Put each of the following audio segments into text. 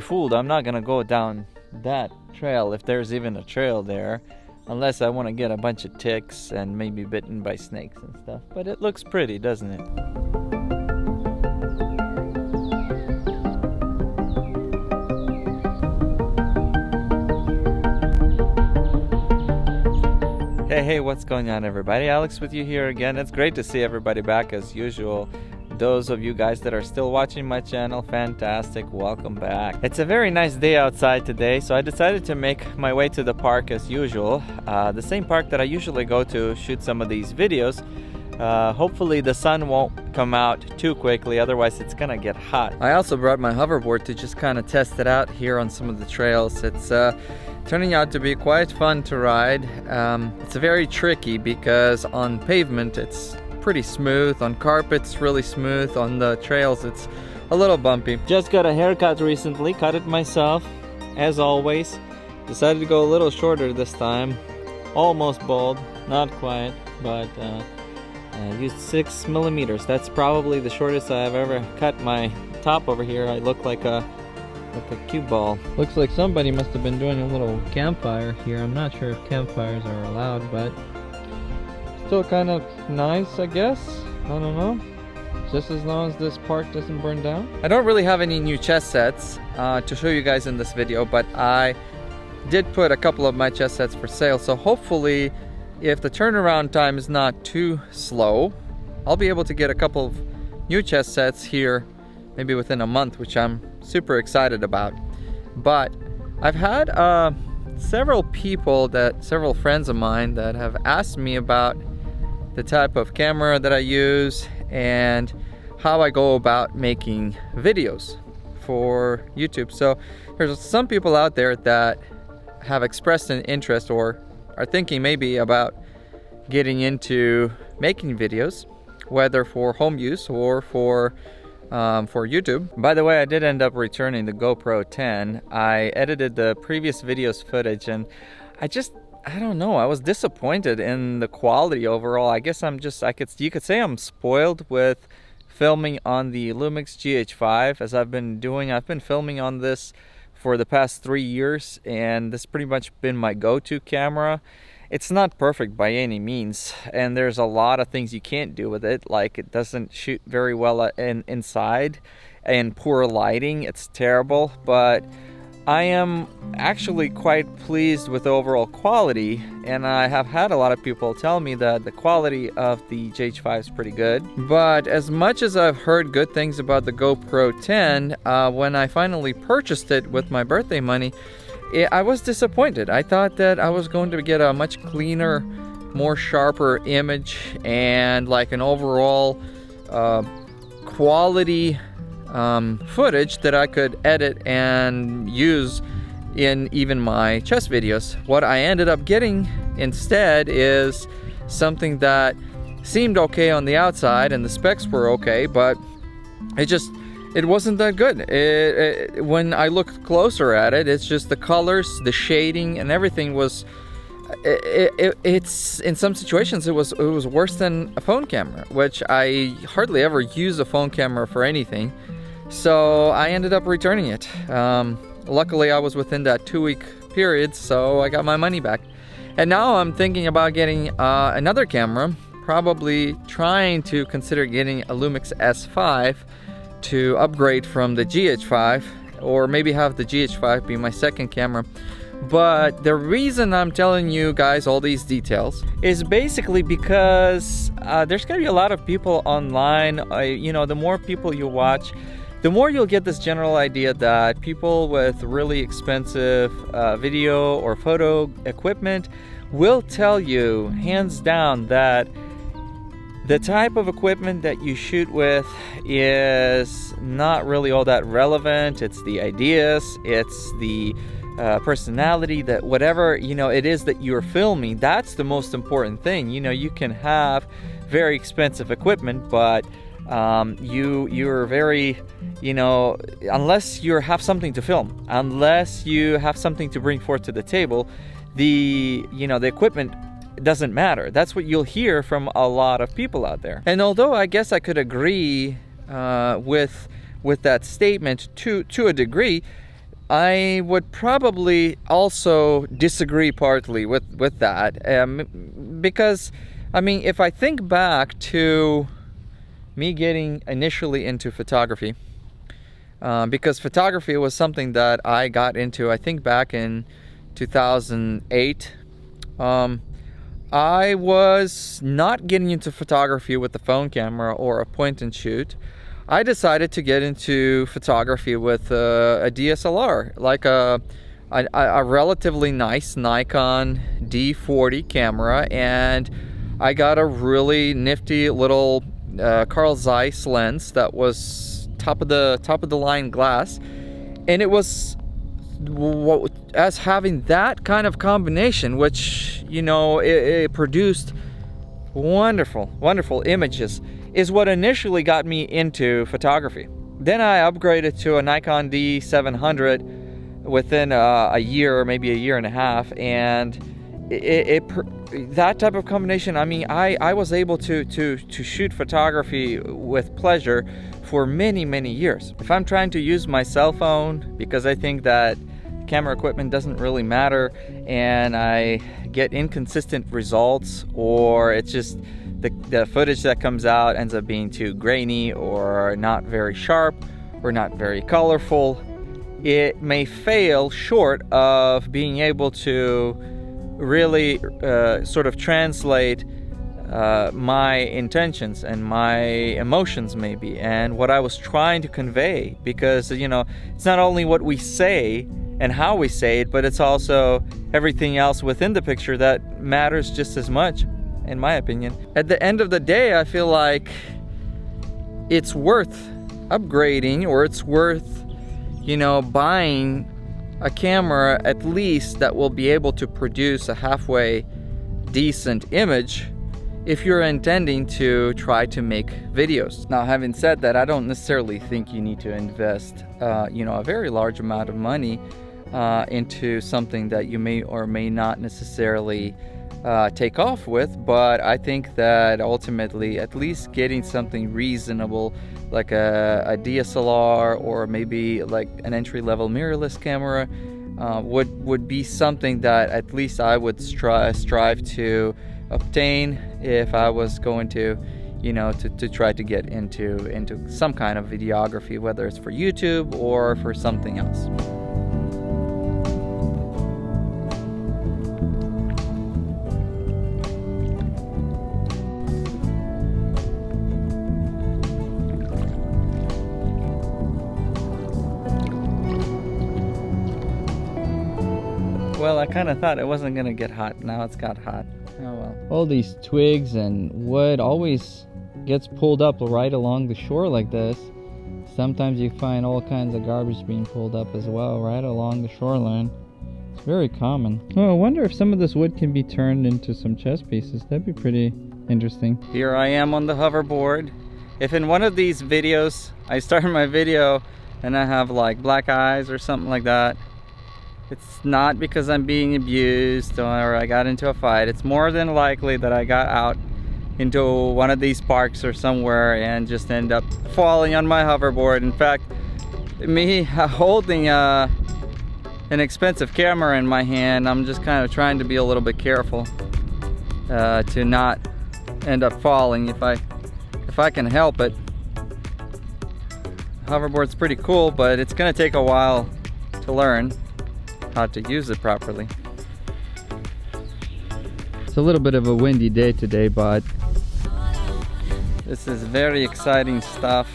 fooled. I'm not gonna go down that trail, if there's even a trail there, unless I want to get a bunch of ticks and maybe bitten by snakes and stuff. But it looks pretty, doesn't it? Hey, what's going on, everybody? Alex with you here again. It's great to see everybody back as usual. Those of you guys that are still watching my channel, fantastic, welcome back. It's a very nice day outside today, so I decided to make my way to the park as usual. The same park that I usually go to shoot some of these videos. Hopefully the sun won't come out too quickly, otherwise it's gonna get hot. I also brought my hoverboard to just kind of test it out here on some of the trails. It's turning out to be quite fun to ride. It's very tricky because on pavement it's pretty smooth, on carpet it's really smooth, on the trails it's a little bumpy. Just got a haircut recently, cut it myself as always. Decided to go a little shorter this time, almost bald, not quite, but I used 6 millimeters. That's probably the shortest I've ever cut my top over here. I look like a cue ball. Looks like somebody must have been doing a little campfire here. I'm not sure if campfires are allowed, but still kind of nice, I guess. I don't know. Just as long as this park doesn't burn down. I don't really have any new chess sets to show you guys in this video, but I did put a couple of my chess sets for sale. So hopefully, if the turnaround time is not too slow, I'll be able to get a couple of new chess sets here maybe within a month, which I'm super excited about. But I've had several friends of mine that have asked me about the type of camera that I use and how I go about making videos for YouTube. So there's some people out there that have expressed an interest or are thinking maybe about getting into making videos, whether for home use or for YouTube. By the way, I did end up returning the GoPro 10. I edited the previous video's footage and I don't know, I was disappointed in the quality overall. I guess you could say I'm spoiled with filming on the Lumix GH5 as I've been filming on this for the past 3 years, and this has pretty much been my go-to camera. It's not perfect by any means, and there's a lot of things you can't do with it, like it doesn't shoot very well inside, and poor lighting, it's terrible. But I am actually quite pleased with the overall quality, and I have had a lot of people tell me that the quality of the GH5 is pretty good. But as much as I've heard good things about the GoPro 10, when I finally purchased it with my birthday money, I was disappointed. I thought that I was going to get a much cleaner, more sharper image and like an overall quality footage that I could edit and use in even my chess videos. What I ended up getting instead is something that seemed okay on the outside and the specs were okay, but it wasn't that good. When I looked closer at it, it's just the colors, the shading, and everything was. It's in some situations it was worse than a phone camera, which I hardly ever use a phone camera for anything. So I ended up returning it. Luckily, I was within that 2-week period, so I got my money back. And now I'm thinking about getting another camera. Probably trying to consider getting a Lumix S5 to upgrade from the GH5, or maybe have the GH5 be my second camera. But the reason I'm telling you guys all these details is basically because there's gonna be a lot of people online. The more people you watch, the more you'll get this general idea that people with really expensive video or photo equipment will tell you hands down that the type of equipment that you shoot with is not really all that relevant. It's the ideas, it's the personality, that whatever it is that you're filming, that's the most important thing. You can have very expensive equipment, but you're very, unless you have something to film, unless you have something to bring forth to the table, the equipment doesn't matter. That's what you'll hear from a lot of people out there. And although I guess I could agree with that statement to a degree, I would probably also disagree partly with that, because I mean, if I think back to me getting initially into photography, because photography was something that I got into, I think back in 2008. I was not getting into photography with the phone camera or a point and shoot. I decided to get into photography with a DSLR, like a relatively nice Nikon D40 camera, and I got a really nifty little Carl Zeiss lens that was top of the line glass, and it was as having that kind of combination, which, you know, it produced wonderful images, is what initially got me into photography. Then I upgraded to a Nikon D700 within a year, or maybe a year and a half, and that type of combination, I mean, I was able to shoot photography with pleasure for many years. If I'm trying to use my cell phone, because I think that camera equipment doesn't really matter, and I get inconsistent results, or it's just the footage that comes out ends up being too grainy or not very sharp or not very colorful, it may fail short of being able to really sort of translate my intentions and my emotions, maybe, and what I was trying to convey. Because, you know, it's not only what we say and how we say it, but it's also everything else within the picture that matters just as much, in my opinion. At the end of the day, I feel like it's worth upgrading, or it's worth, you know, buying a camera at least that will be able to produce a halfway decent image if you're intending to try to make videos. Now, having said that, I don't necessarily think you need to invest you know, a very large amount of money into something that you may or may not necessarily take off with, but I think that ultimately at least getting something reasonable like a DSLR, or maybe like an entry-level mirrorless camera, would be something that at least I would strive to obtain if I was going to, you know, to try to get into some kind of videography, whether it's for YouTube or for something else. Well, I kind of thought it wasn't gonna get hot. Now it's got hot. Oh well. All these twigs and wood always gets pulled up right along the shore like this. Sometimes you find all kinds of garbage being pulled up as well, right along the shoreline. It's very common. Oh, I wonder if some of this wood can be turned into some chess pieces. That'd be pretty interesting. Here I am on the hoverboard. If in one of these videos I start my video and I have like black eyes or something like that, it's not because I'm being abused or I got into a fight. It's more than likely that I got out into one of these parks or somewhere and just end up falling on my hoverboard. In fact, me holding an expensive camera in my hand, I'm just kind of trying to be a little bit careful to not end up falling if I can help it. Hoverboard's pretty cool, but it's gonna take a while to learn how to use it properly. It's a little bit of a windy day today, but this is very exciting stuff.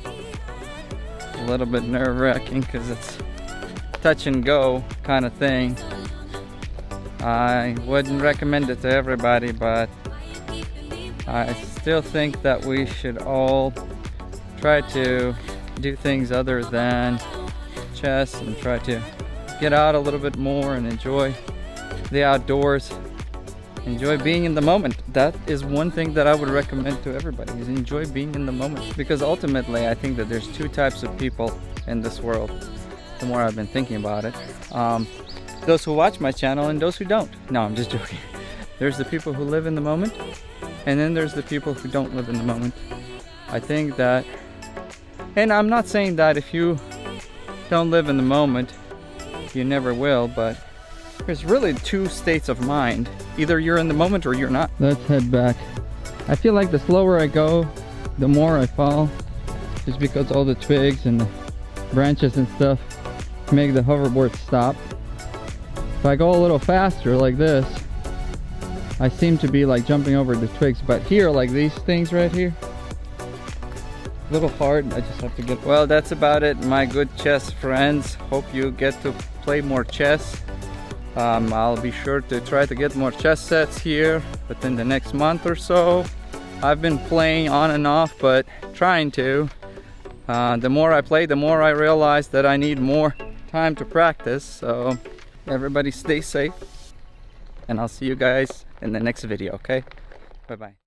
A little bit nerve-wracking because it's touch and go kind of thing. I wouldn't recommend it to everybody, but I still think that we should all try to do things other than chess and try to get out a little bit more and enjoy the outdoors, enjoy being in the moment. That is one thing that I would recommend to everybody, is enjoy being in the moment, because ultimately I think that there's two types of people in this world, the more I've been thinking about it. Those who watch my channel and those who don't. No, I'm just joking. There's the people who live in the moment, and then there's the people who don't live in the moment. I think that, and I'm not saying that if you don't live in the moment you never will, but there's really two states of mind. Either you're in the moment or you're not. Let's head back. I feel like the slower I go, the more I fall, just because all the twigs and the branches and stuff make the hoverboard stop. If I go a little faster like this, I seem to be like jumping over the twigs, but here, like these things right here, a little hard. I just have to get... Well, that's about it, my good chess friends. Hope you get to play more chess. I'll be sure to try to get more chess sets here within the next month or so. I've been playing on and off, but trying to. The more I play, the more I realize that I need more time to practice. So everybody stay safe, and I'll see you guys in the next video, okay? Bye-bye.